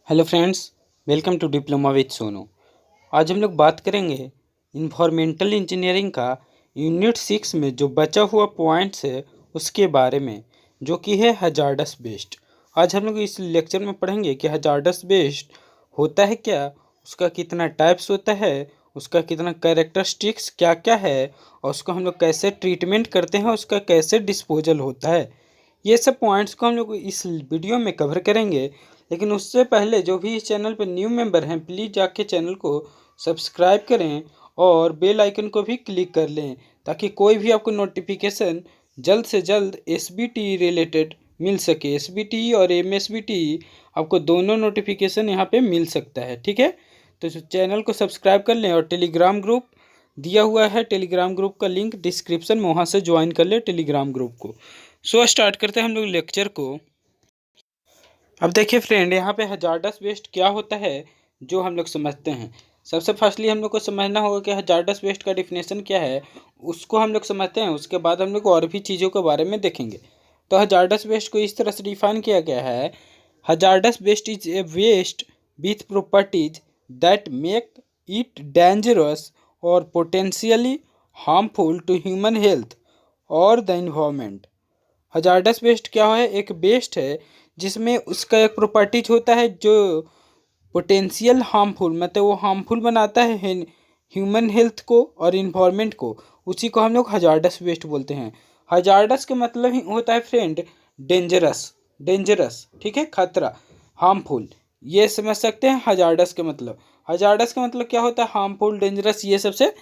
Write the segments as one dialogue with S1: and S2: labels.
S1: Hello friends, welcome to diploma with Sonu. आज हम लोग बात करेंगे इन्वायरमेंटल इंजीनियरिंग का यूनिट 6 में जो बचा हुआ पॉइंट्स है उसके बारे में, जो कि है हजार्डस वेस्ट। आज हम लोग इस लेक्चर में पढ़ेंगे कि हजार्डस वेस्ट होता है क्या, उसका कितना टाइप्स होता है, उसका कितना कैरेक्टरिस्टिक्स क्या क्या है, और उसको हम लोग कैसे ट्रीटमेंट करते हैं, उसका कैसे डिस्पोजल होता है। ये सब पॉइंट्स को हम लोग इस वीडियो में कवर करेंगे। लेकिन उससे पहले जो भी इस चैनल पर न्यू मेंबर हैं, प्लीज़ जाके चैनल को सब्सक्राइब करें और बेल आइकन को भी क्लिक कर लें, ताकि कोई भी आपको नोटिफिकेशन जल्द से जल्द एसबीटी रिलेटेड मिल सके। एसबीटी और एमएसबीटी आपको दोनों नोटिफिकेशन यहाँ पे मिल सकता है, ठीक है। तो चैनल को सब्सक्राइब कर लें और टेलीग्राम ग्रुप दिया हुआ है, टेलीग्राम ग्रुप का लिंक डिस्क्रिप्शन में, वहाँ से ज्वाइन कर ले टेलीग्राम ग्रुप को। सो स्टार्ट करते हैं हम लोग लेक्चर को। अब देखिए फ्रेंड, यहाँ पे हजार्डस वेस्ट क्या होता है जो हम लोग समझते हैं। सबसे फर्स्टली हम लोग को समझना होगा कि हजार्डस वेस्ट का डिफिनेशन क्या है, उसको हम लोग समझते हैं। उसके बाद हम लोग और भी चीज़ों के बारे में देखेंगे। तो हजार्डस वेस्ट को इस तरह से डिफाइन किया गया है: hazardous waste is a waste with properties that make it dangerous और potentially harmful to human health और द इन्वायरमेंट। हजार्डस वेस्ट क्या है? एक वेस्ट है जिसमें उसका एक प्रॉपर्टीज होता है जो पोटेंशियल हार्मफुल, मतलब वो हार्मफुल बनाता है ह्यूमन हेल्थ को और इन्वायरमेंट को। उसी को हम लोग हजार्डस वेस्ट बोलते हैं। हजार्डस का मतलब ही होता है फ्रेंड डेंजरस। डेंजरस, ठीक है, खतरा, हार्मफुल, ये समझ सकते हैं हजार्डस के मतलब। हजार्डस का मतलब क्या होता है? हार्मफुल, डेंजरस, ये सबसे।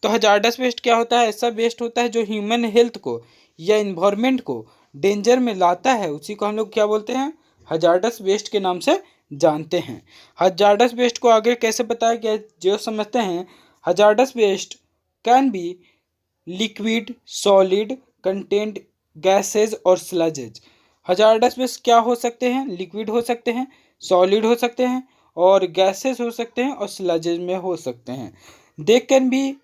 S1: तो हजार्डस वेस्ट क्या होता है? ऐसा वेस्ट होता है जो ह्यूमन हेल्थ को या इन्वायरमेंट को डेंजर में लाता है, उसी को हम लोग क्या बोलते हैं? हजार्डस वेस्ट के नाम से जानते हैं। हजार्डस वेस्ट को आगे कैसे बताया गया जो समझते हैं। Hazardous waste can be liquid, solid, content, gases और स्लजेज। हजार्डस वेस्ट क्या हो सकते हैं? लिक्विड हो सकते हैं, सॉलिड हो सकते हैं, और गैसेज हो सकते हैं, और स्लजेज में हो सकते हैं। They can be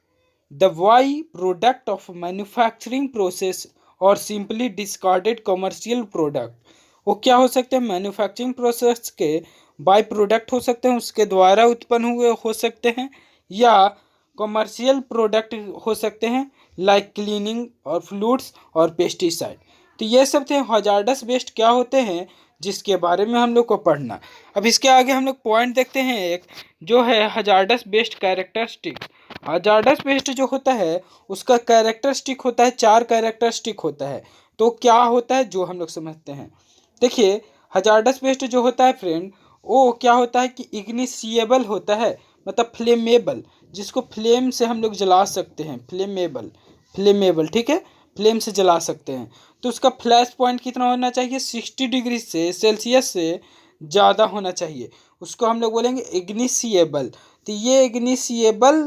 S1: the by product of manufacturing process और सिंपली डिस्कार्डेड कमर्शियल प्रोडक्ट। वो क्या हो सकते हैं? मैन्युफैक्चरिंग प्रोसेस के बाई प्रोडक्ट हो सकते हैं, उसके द्वारा उत्पन्न हुए हो सकते हैं, या कमर्शियल प्रोडक्ट हो सकते हैं, लाइक क्लीनिंग और फ्लूइड्स और पेस्टिसाइड। तो ये सब थे हजार्डस वेस्ट क्या होते हैं, जिसके बारे में हम लोग को पढ़ना। अब इसके आगे हम लोग पॉइंट देखते हैं एक, जो है hazardous waste characteristic. Hazardous waste जो होता है उसका कैरेक्टरिस्टिक होता है, 4 कैरेक्टरिस्टिक होता है। तो क्या होता है जो हम लोग समझते हैं। देखिए, हजार्डस वेस्ट जो होता है फ्रेंड, वो क्या होता है कि इग्निशिएबल होता है, मतलब फ्लेमेबल, जिसको फ्लेम से हम लोग जला सकते हैं। फ्लेमेबल, फ्लेमेबल, ठीक है, फ्लेम से जला सकते हैं। तो उसका फ्लैश पॉइंट कितना होना चाहिए? 60 डिग्री से सेल्सियस से ज़्यादा होना चाहिए। उसको हम लोग बोलेंगे इग्निशिएबल। तो ये इग्निशिएबल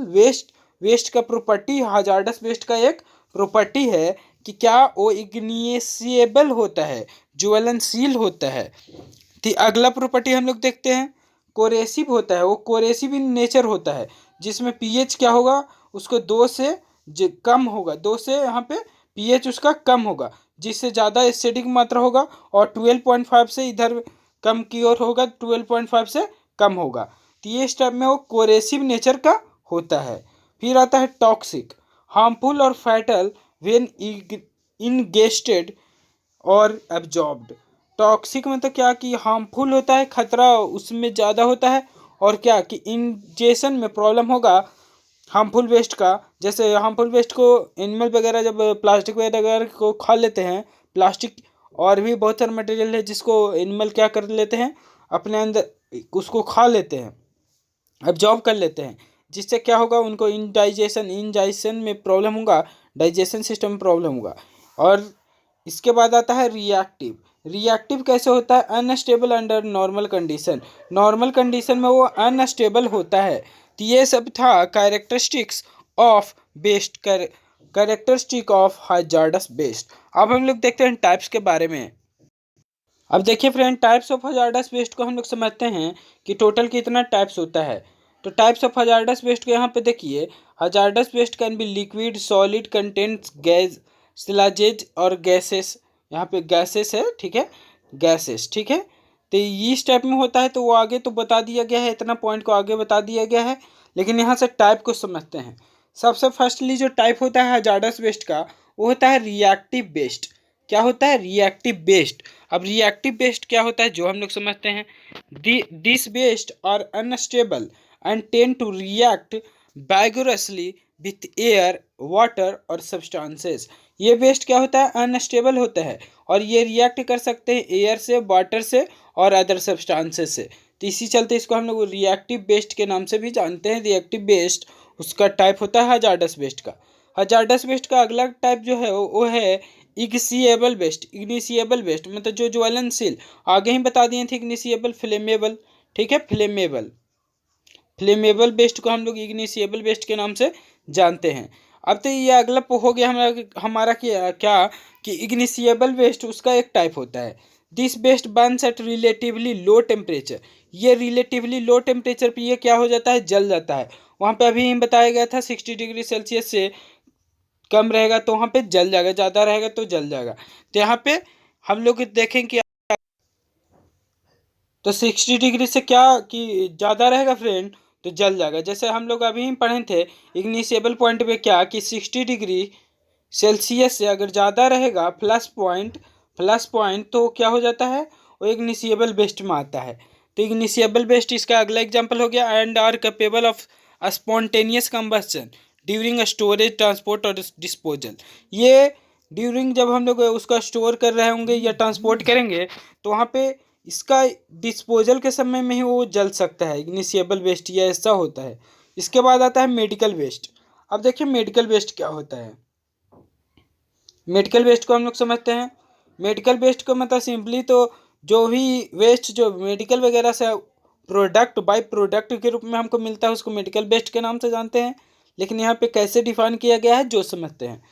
S1: वेस्ट का प्रॉपर्टी, हजार्डस वेस्ट का एक प्रॉपर्टी है कि क्या वो इग्निशिएबल होता है, ज्वलनशील होता है। तो अगला प्रॉपर्टी हम लोग देखते हैं, कोरेसिव होता है। वो कोरेसिव इन नेचर होता है, जिसमें पीएच क्या होगा? उसको 2 से कम होगा, 2 से यहाँ पे पीएच उसका कम होगा, जिससे ज़्यादा एसिडिक मात्रा होगा, और 12.5 से इधर कम की ओर होगा, 12.5 से कम होगा। तो ये स्टेप में वो कोरेसिव नेचर का होता है। फिर आता है टॉक्सिक, हार्मफुल और फैटल व्हेन इंगेस्टेड और एब्जॉर्ब्ड। टॉक्सिक मतलब क्या कि हार्मफुल होता है, खतरा उसमें ज़्यादा होता है, और क्या कि इंजेशन में प्रॉब्लम होगा हार्मफुल वेस्ट का। जैसे हार्मफुल वेस्ट को एनिमल वगैरह जब प्लास्टिक वगैरह को खा लेते हैं, प्लास्टिक और भी बहुत सारे मटेरियल है जिसको एनिमल क्या कर लेते हैं, अपने अंदर उसको खा लेते हैं, एब्जॉर्ब कर लेते हैं, जिससे क्या होगा? उनको इंडाइजेशन में प्रॉब्लम होगा, डाइजेशन सिस्टम में प्रॉब्लम होगा। और इसके बाद आता है रिएक्टिव। रिएक्टिव कैसे होता है? Unstable under normal condition. Normal condition में वो अनस्टेबल होता है। तो ये सब था characteristics of best, characteristic of hazardous best. अब हम लोग देखते हैं टाइप्स के बारे में। अब देखिए friend, types of hazardous waste को हम लोग समझते हैं कि टोटल कितना टाइप्स होता है। तो टाइप्स ऑफ हजार्डस वेस्ट को यहाँ पे देखिए, hazardous waste can be liquid, solid, contents, gas, sludges और गैसेस। यहाँ पे गैसेस है, ठीक है, गैसेस, ठीक है। तो इस टाइप में होता है, तो वो आगे तो बता दिया गया है, इतना पॉइंट को आगे बता दिया गया है, लेकिन यहाँ से टाइप को समझते हैं। सबसे फर्स्टली जो टाइप होता है हजार्डस वेस्ट का, वो होता है रिएक्टिव बेस्ड। क्या होता है? रिएक्टिव बेस्ड। अब रिएक्टिव बेस्ड क्या होता है जो हम लोग समझते हैं। दिस बेस्ड are unstable and tend to react vigorously with air, water और सब्सटेंसेस। ये बेस्ड क्या होता है? अनस्टेबल होता है, और ये रिएक्ट कर सकते हैं एयर से, वाटर से और अदर सब्सटेंसेस से। तो इसी चलते इसको हम लोग रिएक्टिव बेस्ड के नाम से भी जानते हैं। रिएक्टिव बेस्ड उसका टाइप होता है हजार्डस बेस्ड का। हजार्डस बेस्ड का अगला टाइप जो है वो है इग्निशिएबल बेस्ड। इग्निशिएबल बेस्ड मतलब जो ज्वलनशील, आगे ही बता दिए थे इग्निशिएबल, फ्लेमेबल। ठीक है, फ्लेमेबल। फ्लेमेबल बेस्ड को हम लोग इग्निशिएबल बेस्ड के नाम से जानते हैं। अब तो ये अगला हो गया हमारा क्या कि इग्निशिएबल बेस्ड उसका एक टाइप होता है। This waste burns at relatively low temperature. ये रिलेटिवली लो टेम्परेचर पे ये क्या हो जाता है? जल जाता है। वहाँ पे अभी बताया गया था 60 डिग्री सेल्सियस से कम रहेगा तो वहाँ पे जल जाएगा, ज़्यादा रहेगा तो जल जाएगा। तो यहाँ पे हम लोग देखें कि तो 60 डिग्री से क्या कि ज़्यादा रहेगा फ्रेंड, तो जल जाएगा। जैसे हम लोग अभी ही पढ़े थे इग्निशिएबल पॉइंट पे क्या कि 60 डिग्री सेल्सियस से अगर ज़्यादा रहेगा प्लस पॉइंट तो क्या हो जाता है? वो इग्निशिएबल बेस्ट में आता है। तो इग्निशिएबल बेस्ट इसका अगला एग्जाम्पल हो गया। And are capable of spontaneous combustion during storage, transport और डिस्पोजल। ये ड्यूरिंग जब हम लोग उसका स्टोर कर रहे होंगे या ट्रांसपोर्ट करेंगे तो वहाँ पे इसका डिस्पोजल के समय में ही वो जल सकता है। इग्निशिएबल वेस्ट या ऐसा होता है। इसके बाद आता है मेडिकल वेस्ट। अब देखिए मेडिकल वेस्ट क्या होता है। मेडिकल वेस्ट को हम लोग समझते हैं। मेडिकल वेस्ट को मतलब सिंपली तो जो भी वेस्ट जो मेडिकल वगैरह से प्रोडक्ट बाई प्रोडक्ट के रूप में हमको मिलता है उसको मेडिकल वेस्ट के नाम से जानते हैं। लेकिन यहाँ पे कैसे डिफाइन किया गया है जो समझते हैं।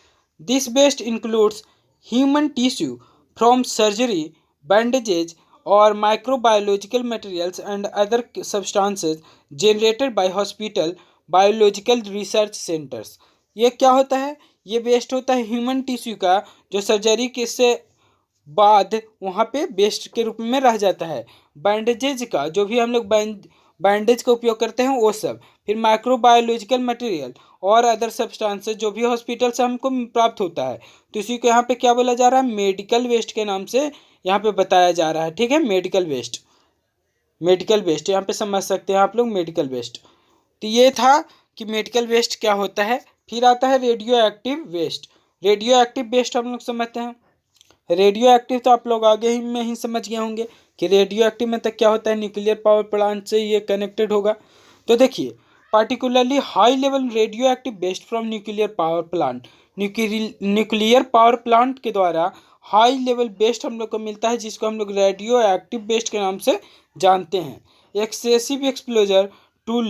S1: This waste includes human tissue from surgery, bandages or microbiological materials and other substances generated by hospital biological research centers। ये क्या होता है? ये वेस्ट होता है ह्यूमन टिश्यू का, जो सर्जरी के से बाद वहाँ पे वेस्ट के रूप में रह जाता है। बैंडेजेज का, जो भी हम लोग बैंडेज का उपयोग करते हैं वो सब। फिर माइक्रोबायोलॉजिकल मटेरियल और अदर सब्सटेंसेस जो भी हॉस्पिटल से हमको प्राप्त होता है, तो इसी को यहाँ पे क्या बोला जा रहा है? मेडिकल वेस्ट के नाम से यहाँ पे बताया जा रहा है। ठीक है, मेडिकल वेस्ट। मेडिकल वेस्ट यहाँ पे समझ सकते हैं आप लोग मेडिकल वेस्ट। तो ये था कि मेडिकल वेस्ट क्या होता है। फिर आता है radio active waste. Radio active waste हम लोग समझते हैं। रेडियो एक्टिव तो आप लोग आगे ही में ही समझ गए होंगे कि रेडियो एक्टिव में तक क्या होता है, न्यूक्लियर पावर प्लांट से ये कनेक्टेड होगा। तो देखिए particularly high level radio active waste from nuclear power plant. Nuclear power plant के द्वारा हाई लेवल वेस्ट हम लोग को मिलता है, जिसको हम लोग रेडियो एक्टिव वेस्ट के नाम से जानते हैं। Excessive exposure to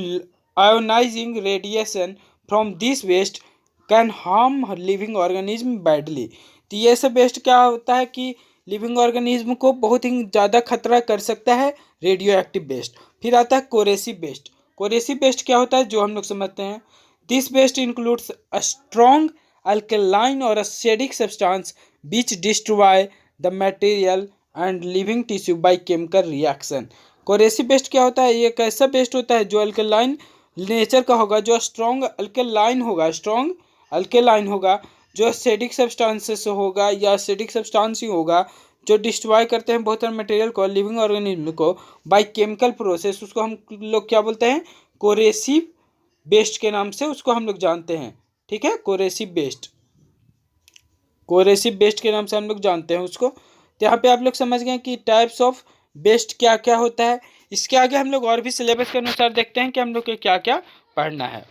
S1: ionising radiation from this waste can harm living organism badly. तो ये सब वेस्ट क्या होता है कि लिविंग ऑर्गेनिज्म को बहुत ही ज़्यादा खतरा कर सकता है, रेडियो एक्टिव वेस्ट। फिर आता है कोरेसिव वेस्ट। कोरेसिव वेस्ट क्या होता है जो हम लोग समझते हैं। This waste includes a strong alkaline और acidic substance which destroy the material and living tissue by chemical reaction। Coercive best क्या होता है? ये एक ऐसा बेस्ट होता है जो अल्कलाइन नेचर का होगा, जो स्ट्रॉन्ग अल्कलाइन होगा, जो एसिडिक सब्सटेंसेस होगा या एसिडिक सब्सटेंस ही होगा, जो डिस्ट्रॉय करते हैं बहुत सारे मटेरियल को, लिविंग ऑर्गेनिज्म को बाय केमिकल प्रोसेस। उसको हम लोग क्या बोलते हैं? कोरेसिव बेस्ट के नाम से उसको हम लोग जानते हैं। ठीक है, कोरेसिव बेस्ट के नाम से हम लोग जानते हैं उसको। तो यहाँ पे आप लोग समझ गए कि टाइप्स ऑफ बेस्ट क्या क्या होता है। इसके आगे हम लोग और भी सिलेबस के अनुसार देखते हैं कि हम लोग को क्या क्या पढ़ना है।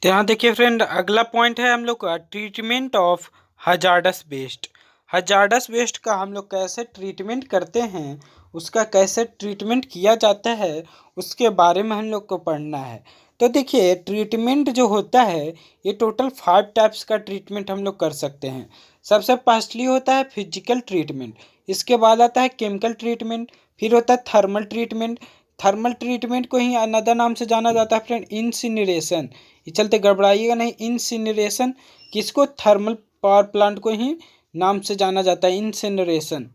S1: तो यहाँ देखिए फ्रेंड, अगला पॉइंट है हम लोग का treatment of hazardous waste. Hazardous waste का हम लोग कैसे ट्रीटमेंट करते हैं, उसका कैसे ट्रीटमेंट किया जाता है, उसके बारे में हम लोग को पढ़ना है। तो देखिए ट्रीटमेंट जो होता है ये टोटल 5 टाइप्स का ट्रीटमेंट हम लोग कर सकते हैं। सबसे फर्स्टली होता है फिजिकल ट्रीटमेंट, इसके बाद आता है केमिकल ट्रीटमेंट, फिर होता है थर्मल ट्रीटमेंट। थर्मल ट्रीटमेंट को ही अनदर नाम से जाना जाता है फ्रेंड इंसिनरेशन। ये चलते गड़बड़ाइएगा नहीं, इंसिनरेशन किसको? थर्मल पावर प्लांट को ही नाम से जाना जाता है, इंसिनरेशन।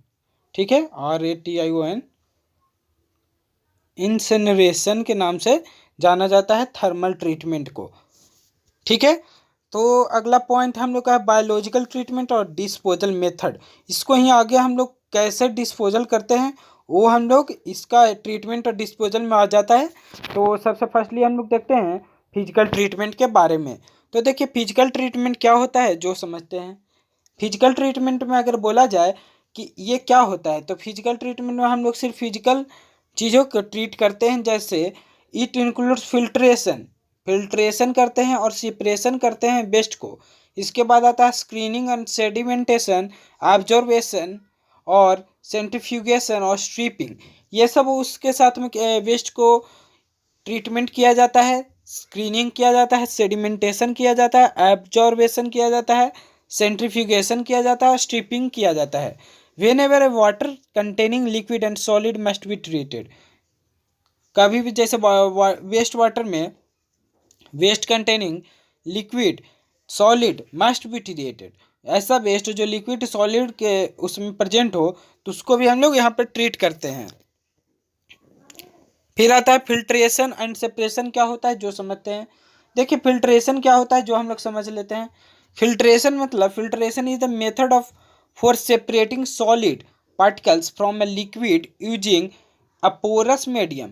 S1: ठीक है, RATION, इंसिनरेशन के नाम से जाना जाता है थर्मल ट्रीटमेंट को। ठीक है, तो अगला पॉइंट हम लोग का है बायोलॉजिकल ट्रीटमेंट और डिस्पोजल मेथड। इसको ही आगे हम लोग कैसे डिस्पोजल करते हैं वो हम लोग इसका ट्रीटमेंट और डिस्पोजल में आ जाता है। तो सबसे फर्स्टली हम लोग देखते हैं फिजिकल ट्रीटमेंट के बारे में। तो देखिए फिजिकल ट्रीटमेंट क्या होता है जो समझते हैं। फिजिकल ट्रीटमेंट में अगर बोला जाए कि ये क्या होता है, तो फिजिकल ट्रीटमेंट में हम लोग सिर्फ फिजिकल चीज़ों को ट्रीट करते हैं, जैसे इट इंक्लूड्स फिल्ट्रेशन, फिल्ट्रेशन करते हैं और सिपरेशन करते हैं वेस्ट को। इसके बाद आता है स्क्रीनिंग एंड सेडिमेंटेशन, ऑब्जर्वेशन और सेंट्रीफ्यूगेशन और स्ट्रीपिंग। ये सब उसके साथ में वेस्ट को ट्रीटमेंट किया जाता है, स्क्रीनिंग किया जाता है, सेडिमेंटेशन किया जाता है, एब्जॉर्बेशन किया जाता है, सेंट्रीफ्यूगेशन किया जाता है, स्ट्रिपिंग किया जाता है। Whenever a water containing liquid and solid must be treated. कभी भी जैसे वेस्ट वाटर में waste containing liquid solid must be treated, ऐसा वेस्ट जो लिक्विड सॉलिड के उसमें प्रेजेंट हो तो उसको भी हम लोग यहाँ पर ट्रीट करते हैं। फिर आता है फिल्ट्रेशन एंड सेपरेशन। क्या होता है जो समझते हैं। देखिए फिल्ट्रेशन क्या होता है जो हम लोग समझ लेते हैं। फिल्ट्रेशन मतलब filtration is the method of for separating solid particles from a liquid using a porous medium.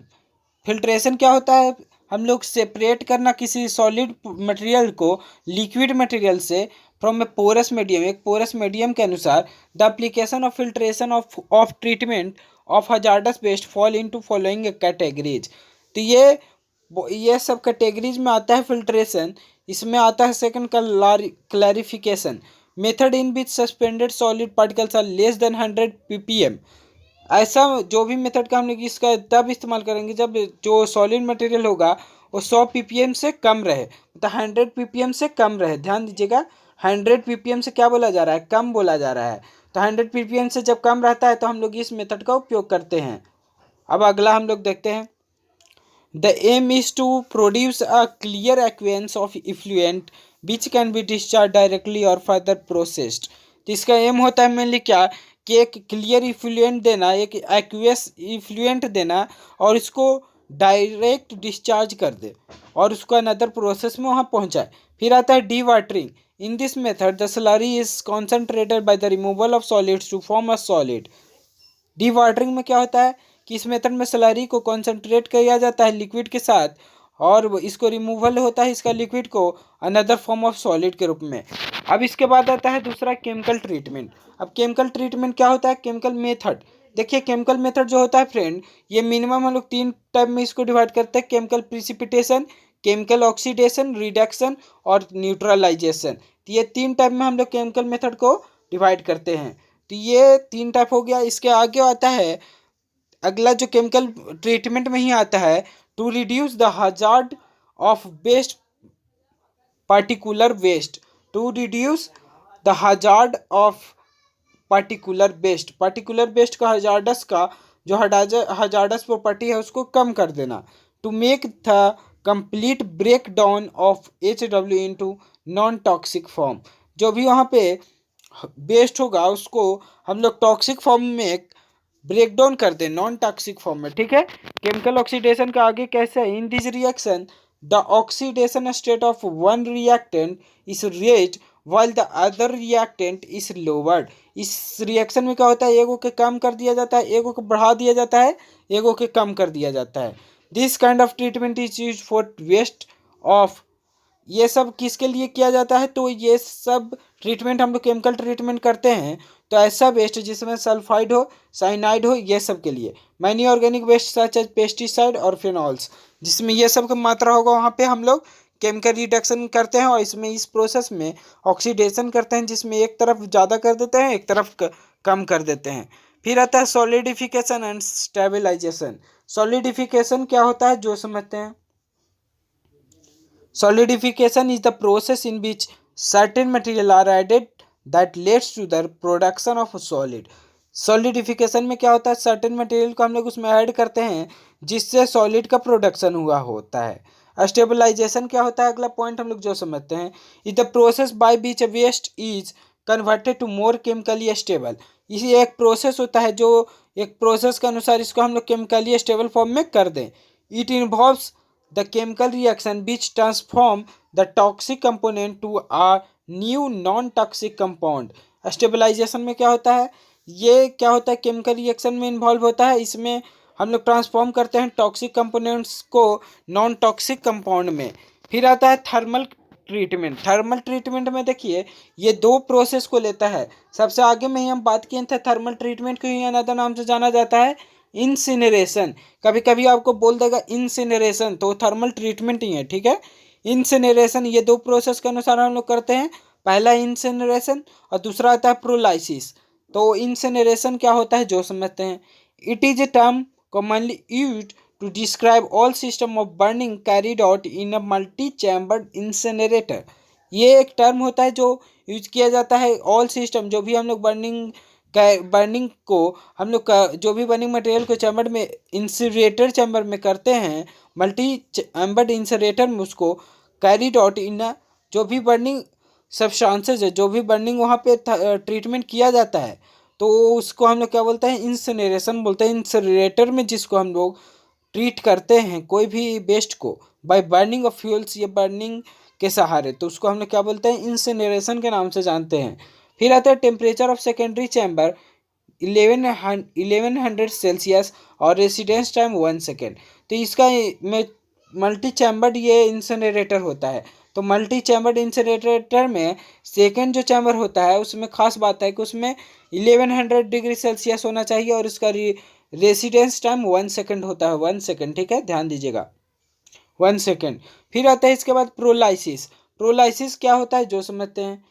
S1: Filtration क्या होता है, हम लोग सेपरेट करना किसी सॉलिड मटेरियल को लिक्विड मटेरियल से फ्रॉम ए पोरस मीडियम, एक पोरस मीडियम के अनुसार। The application of filtration of treatment of hazardous waste fall into following categories. तो ये सब कैटेगरीज में आता है फिल्ट्रेशन। इसमें आता है second clarification, method in which suspended solid particles are less than 100 ppm। ऐसा जो भी मेथड का हम लोग इसका तब इस्तेमाल करेंगे जब जो सॉलिड मटेरियल होगा वो 100 ppm से कम रहे, मतलब 100 ppm से कम रहे। ध्यान दीजिएगा 100 ppm से क्या बोला जा रहा है, कम बोला जा रहा है। तो 100 ppm से जब कम रहता है तो हम लोग इस मेथड का उपयोग करते हैं। अब अगला हम लोग देखते हैं, the aim is to produce a clear aqueous of effluent which can be discharge directly और फर्दर प्रोसेस्ड। तो इसका एम होता है मेनली क्या कि एक क्लियर इफ्लुएंट देना, एक एक्वेस इफ्लुएंट देना और इसको डायरेक्ट डिस्चार्ज कर दे और उसको अनदर प्रोसेस में वहाँ पहुँचाए। फिर आता है dewatering. In this method the slurry is concentrated by the removal of solids to form a solid. Dewatering में क्या होता है कि इस मेथड में स्लरी को कॉन्सेंट्रेट किया जाता है लिक्विड के साथ और इसको रिमूवल होता है इसका लिक्विड को अनदर फॉर्म ऑफ सॉलिड के रूप में। अब इसके बाद आता है दूसरा केमिकल ट्रीटमेंट। अब केमिकल ट्रीटमेंट क्या होता है, केमिकल मेथड। देखिए केमिकल मेथड जो होता है फ्रेंड, ये मिनिमम हम लोग 3 टाइप में इसको डिवाइड करते हैं, chemical precipitation, chemical oxidation, reduction और न्यूट्रलाइजेशन। तो ये 3 टाइप में हम लोग केमिकल मेथड को डिवाइड करते हैं। तो ये 3 टाइप हो गया। इसके आगे आता है अगला जो केमिकल ट्रीटमेंट में ही आता है, to reduce the hazard of waste particular waste, to reduce the hazard of particular waste का हजार्डस का जो हजार्डस प्रॉपर्टी है उसको कम कर देना। To make the complete break down of HW into non toxic form. जो भी वहाँ पे वेस्ट होगा उसको हम लोग टॉक्सिक फॉर्म में ब्रेक डाउन कर दें, नॉन टॉक्सिक फॉर्म में। ठीक है, केमिकल ऑक्सीडेशन का आगे कैसे है, in this reaction the oxidation state of one reactant is raised while the other reactant is lowered। इस रिएक्शन में क्या होता है, एगो के कम कर दिया जाता है, एगो को बढ़ा दिया जाता है, एगो के कम कर दिया जाता है। This kind of treatment is used for waste of. ये सब किसके लिए किया जाता है, तो ये सब ट्रीटमेंट हम लोग केमिकल ट्रीटमेंट करते हैं तो ऐसा वेस्ट जिसमें सल्फाइड हो, साइनाइड हो, ये सब के लिए। Many organic waste such as pesticide और फिनॉल्स, जिसमें ये सब का मात्रा होगा वहाँ पे हम लोग केमिकल रिडक्शन करते हैं और इसमें इस प्रोसेस में ऑक्सीडेशन करते हैं, जिसमें एक तरफ ज़्यादा कर देते हैं एक तरफ कम कर देते हैं। फिर आता है सॉलिडिफिकेशन एंड स्टेबलाइजेशन। सॉलिडिफिकेशन क्या होता है जो समझते हैं। Solidification is the process in which certain material are added that leads to the production of a solid। Solidification में क्या होता है, सर्टेन मटेरियल को हम लोग उसमें ऐड करते हैं जिससे सॉलिड का प्रोडक्शन हुआ होता है। स्टेबलाइजेशन क्या होता है, अगला पॉइंट हम लोग जो समझते हैं, is the process by which waste is converted to more chemically stable. इसी एक प्रोसेस होता है, जो एक प्रोसेस के अनुसार इसको हम लोग केमिकली स्टेबल फॉर्म में कर दें। It involves the chemical reaction which transform the toxic component to a new non toxic compound. Stabilisation में क्या होता है, ये क्या होता है, केमिकल रिएक्शन में इन्वॉल्व होता है। इसमें हम लोग ट्रांसफॉर्म करते हैं टॉक्सिक कंपोनेंट्स को नॉन टॉक्सिक कंपाउंड में। फिर आता है थर्मल ट्रीटमेंट। थर्मल ट्रीटमेंट में देखिए ये दो प्रोसेस को लेता है। सबसे आगे में ही हम बात किए थे थर्मल ट्रीटमेंट को ही अनदर नाम से जाना जाता है इंसिनरेशन। कभी कभी आपको बोल देगा इंसिनरेशन, तो थर्मल ट्रीटमेंट ही है, ठीक है। इंसिनरेशन ये दो प्रोसेस के अनुसार हम लोग करते हैं। पहला इंसिनरेशन और दूसरा आता है प्रोलाइसिस। तो इंसिनरेशन क्या होता है जो समझते हैं। It is a term commonly used to describe all system of burning carried out in a multi-chambered incinerator। ये एक टर्म होता है जो यूज किया जाता है ऑल सिस्टम, जो भी हम लोग बर्निंग को हम लोग का जो भी बर्निंग मटेरियल को चैम्बर में इंसिनरेटर चैम्बर में करते हैं, मल्टी चैम्बर्ड इंसिनरेटर में उसको कैरिड आउट इन जो भी बर्निंग सब्सटेंसेज है, जो भी बर्निंग वहाँ पे ट्रीटमेंट किया जाता है, तो उसको हम लोग क्या बोलते हैं, इंसिनरेशन बोलते हैं। इंसिनरेटर में जिसको हम लोग ट्रीट करते हैं कोई भी वेस्ट को बाय बर्निंग ऑफ फ्यूल्स, ये बर्निंग के सहारे, तो उसको हम लोग क्या बोलते हैं, इंसिनरेशन के नाम से जानते हैं। फिर आता है temperature of secondary chamber 1100 Celsius और रेसिडेंस टाइम 1 सेकेंड। तो इसका में मल्टी चैम्बर्ड ये इंसिनरेटर होता है। तो मल्टी चैम्बर्ड इंसिनरेटर में सेकेंड जो चैम्बर होता है उसमें खास बात है कि उसमें 1100 डिग्री सेल्सियस होना चाहिए और उसका रेसिडेंस टाइम 1 सेकेंड होता है। 1 सेकेंड, ठीक है, ध्यान दीजिएगा, 1 सेकेंड। फिर आता है इसके बाद प्रोलाइसिस। प्रोलाइसिस क्या होता है जो समझते हैं।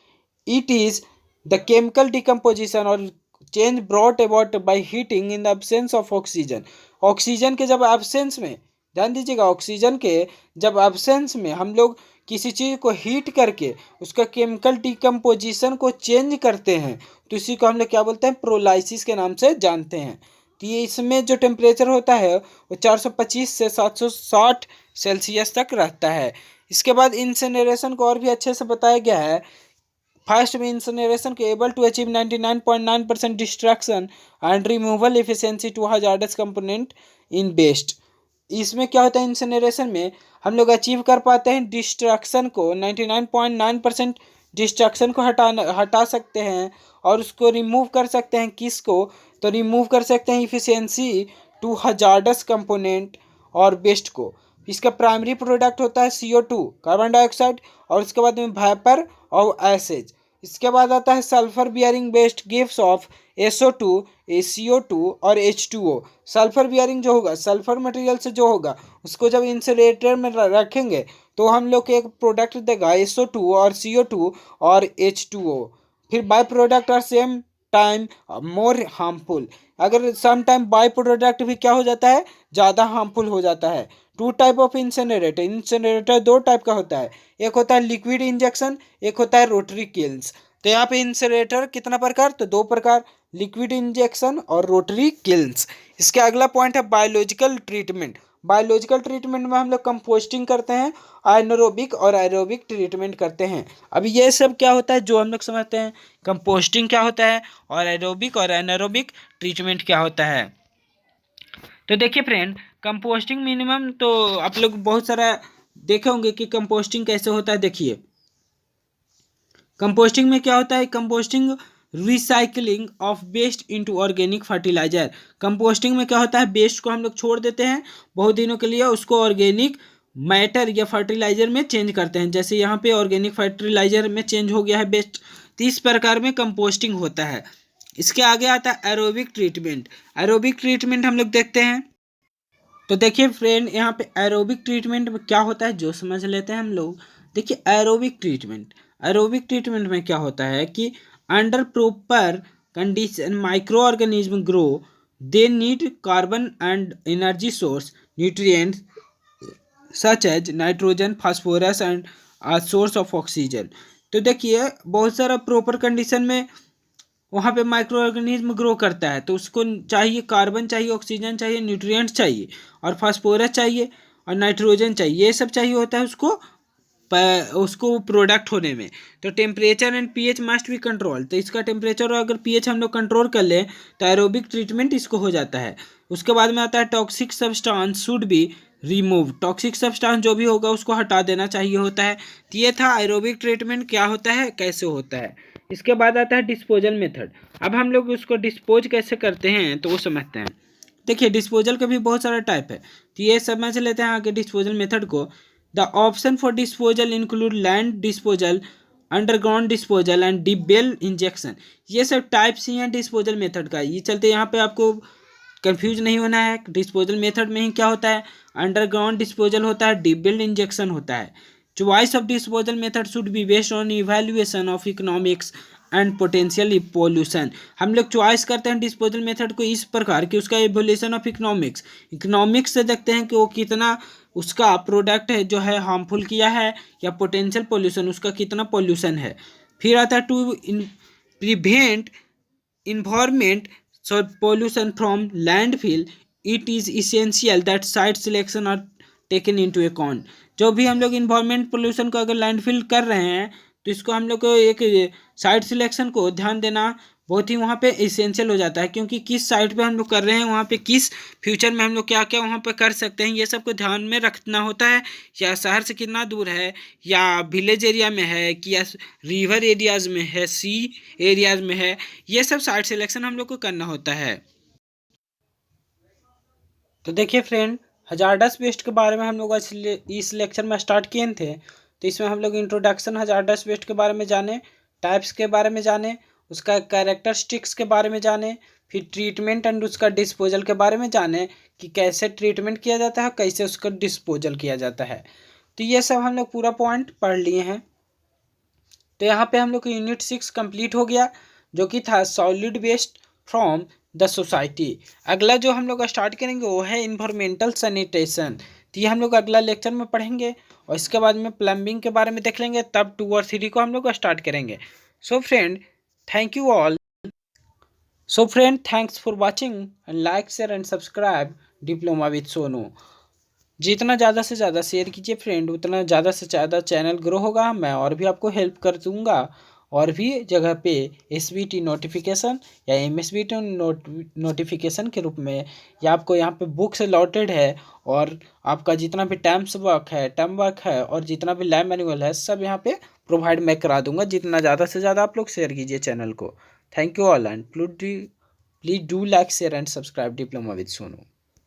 S1: It is the chemical decomposition और change brought about by heating in the absence of oxygen. Oxygen के जब एब्सेंस में, ध्यान दीजिएगा, ऑक्सीजन के जब एब्सेंस में हम लोग किसी चीज़ को हीट करके उसका केमिकल डिकम्पोजिशन को चेंज करते हैं, तो इसी को हम लोग क्या बोलते हैं, प्रोलाइसिस के नाम से जानते हैं। तो ये इसमें जो टेम्परेचर होता है वो 425 से 760 सेल्सियस तक रहता है। इसके बाद इंसिनरेशन को और भी अच्छे से बताया गया है। फर्स्ट में इंसिनरेशन के able to achieve 99.9% destruction and removal efficiency to hazardous component in waste. इसमें क्या होता है, इंसिनरेशन में हम लोग अचीव कर पाते हैं डिस्ट्रक्शन को, 99.9% डिस्ट्रक्शन को हटा सकते हैं और उसको रिमूव कर सकते हैं। किसको, तो रिमूव कर सकते हैं इफिशियंसी टू हजार्डस कंपोनेंट और वेस्ट को। इसका प्राइमरी प्रोडक्ट होता है CO2 कार्बन डाइऑक्साइड, और उसके बाद में वेपर और एसिड। इसके बाद आता है sulphur bearing based gives off SO2, CO2 और H2O। सल्फर बियरिंग जो होगा, सल्फर मटेरियल से जो होगा, उसको जब इंसुलेटर में रखेंगे तो हम लोग को एक प्रोडक्ट देगा SO2 और CO2 और H2O। फिर by product are same time more harmful. अगर सम टाइम बाय प्रोडक्ट भी क्या हो जाता है, ज़्यादा हार्मफुल हो जाता है। Two type of incinerator. Incinerator दो टाइप का होता है, एक होता है लिक्विड इंजेक्शन, एक होता है रोटरी किल्स। तो यहाँ पे इंसिनरेटर कितना प्रकार, तो दो प्रकार, लिक्विड इंजेक्शन और रोटरी किल्स। इसके अगला पॉइंट है बायोलॉजिकल ट्रीटमेंट। बायोलॉजिकल ट्रीटमेंट में हम लोग कंपोस्टिंग करते हैं, एनारोबिक और एरोबिक ट्रीटमेंट करते हैं। अभी ये सब क्या होता है जो हम लोग समझते हैं, कंपोस्टिंग क्या होता है और एरोबिक और एनारोबिक ट्रीटमेंट क्या होता है। तो देखिए फ्रेंड, कंपोस्टिंग मिनिमम तो आप लोग बहुत सारा देखे होंगे कि कंपोस्टिंग कैसे होता है। देखिए कंपोस्टिंग में क्या होता है, composting recycling of waste into organic fertiliser. Composting में क्या होता है, वेस्ट को हम लोग छोड़ देते हैं बहुत दिनों के लिए, उसको ऑर्गेनिक मैटर या फर्टिलाइजर में चेंज करते हैं। जैसे यहाँ पे ऑर्गेनिक फर्टिलाइजर में चेंज हो गया है वेस्ट। 30 प्रकार में कंपोस्टिंग होता है। इसके आगे आता है एरोबिक ट्रीटमेंट। एरोबिक ट्रीटमेंट हम लोग देखते हैं। तो देखिए फ्रेंड, यहाँ पे एरोबिक ट्रीटमेंट में क्या होता है जो समझ लेते हैं हम लोग। देखिए एरोबिक ट्रीटमेंट में क्या होता है कि under proper condition micro organism grow, they need carbon and energy source nutrients such as nitrogen, phosphorus and a source of oxygen. तो देखिए बहुत सारा प्रॉपर कंडीशन में वहाँ पे माइक्रो ऑर्गेनिज्म ग्रो करता है, तो उसको चाहिए कार्बन चाहिए, ऑक्सीजन चाहिए, न्यूट्रिएंट्स चाहिए और फास्फोरस चाहिए और नाइट्रोजन चाहिए, ये सब चाहिए होता है उसको उसको प्रोडक्ट होने में। तो temperature and pH must be control, तो इसका टेम्परेचर और अगर पीएच हम लोग कंट्रोल कर लें तो एरोबिक ट्रीटमेंट इसको हो जाता है। उसके बाद में आता है toxic substance should be remove, toxic substance जो भी होगा उसको हटा देना चाहिए होता है। तो ये था एरोबिक ट्रीटमेंट क्या होता है, कैसे होता है। इसके बाद आता है डिस्पोजल मेथड। अब हम लोग उसको डिस्पोज कैसे करते हैं तो वो समझते हैं। देखिए डिस्पोजल का भी बहुत सारा टाइप है, तो ये समझ लेते हैं आगे डिस्पोजल मेथड को। The option for disposal include land disposal, underground disposal and deep well injection. ये सब टाइप्स ही हैं डिस्पोजल मेथड का। ये चलते यहाँ पे आपको कंफ्यूज नहीं होना है। डिस्पोजल मेथड में ही क्या होता है, अंडरग्राउंड डिस्पोजल होता है, डीप वेल इंजेक्शन होता है। Choice of disposal method should be based on evaluation of economics and potential pollution. हम लोग चॉइस करते हैं डिस्पोजल मेथड को इस प्रकार कि उसका इवोल्यूशन ऑफ इकोनॉमिक्स से देखते हैं कि वो कितना उसका प्रोडक्ट है जो है हार्मफुल किया है, या पोटेंशियल पोल्यूशन उसका कितना पोल्यूशन है। फिर आता है to prevent environment so pollution from landfill, it is essential that site selection are taken into account। जो भी हम लोग इन्वायरमेंट पोल्यूशन को अगर लैंडफिल कर रहे हैं तो इसको हम लोग को एक साइट सिलेक्शन को ध्यान देना बहुत ही वहाँ पे इसेंशियल हो जाता है, क्योंकि किस साइट पे हम लोग कर रहे हैं वहाँ पे किस फ्यूचर में हम लोग क्या क्या वहाँ पे कर सकते हैं, ये सब को ध्यान में रखना होता है। या शहर से कितना दूर है, या विलेज एरिया में है, कि या रिवर एरियाज में है, सी एरियाज में है, ये सब साइट सिलेक्शन हम लोग को करना होता है। तो देखिए फ्रेंड, हजारडस वेस्ट के बारे में हम लोग इस लेक्चर में स्टार्ट किए थे। तो इसमें हम लोग इंट्रोडक्शन हजारडस वेस्ट के बारे में जाने, टाइप्स के बारे में जाने, उसका कैरेक्टरिस्टिक्स के बारे में जाने, फिर ट्रीटमेंट एंड उसका डिस्पोजल के बारे में जाने कि कैसे ट्रीटमेंट किया जाता है, कैसे उसका डिस्पोजल किया जाता है। तो ये सब हम लोग पूरा पॉइंट पढ़ लिए हैं। तो यहाँ पे हम लोग का यूनिट 6 कंप्लीट हो गया, जो कि था solid waste from the society. अगला जो हम लोग स्टार्ट करेंगे वो है इन्वायरमेंटल सैनिटेशन। तो ये हम लोग अगला लेक्चर में पढ़ेंगे, और इसके बाद में प्लम्बिंग के बारे में देख लेंगे, तब 2 और 3 को हम लोग स्टार्ट करेंगे। So friend, thank you all. So friend, thanks for watching and like share and subscribe diploma with Sonu. जितना ज़्यादा से ज़्यादा शेयर कीजिए फ्रेंड, उतना ज़्यादा से ज़्यादा चैनल ग्रो होगा, मैं और भी आपको हेल्प कर दूँगा। और भी जगह पे SBT नोटिफिकेशन या MSBT नोटिफिकेशन के रूप में, या आपको यहाँ पे बुक्स अलॉटेड है, और आपका जितना भी टर्म वर्क है और जितना भी लैब मैनुअल है, सब यहाँ पे प्रोवाइड मैं करा दूँगा। जितना ज़्यादा से ज़्यादा आप लोग शेयर कीजिए चैनल को। Thank you all and please do like share and subscribe diploma with Sonu.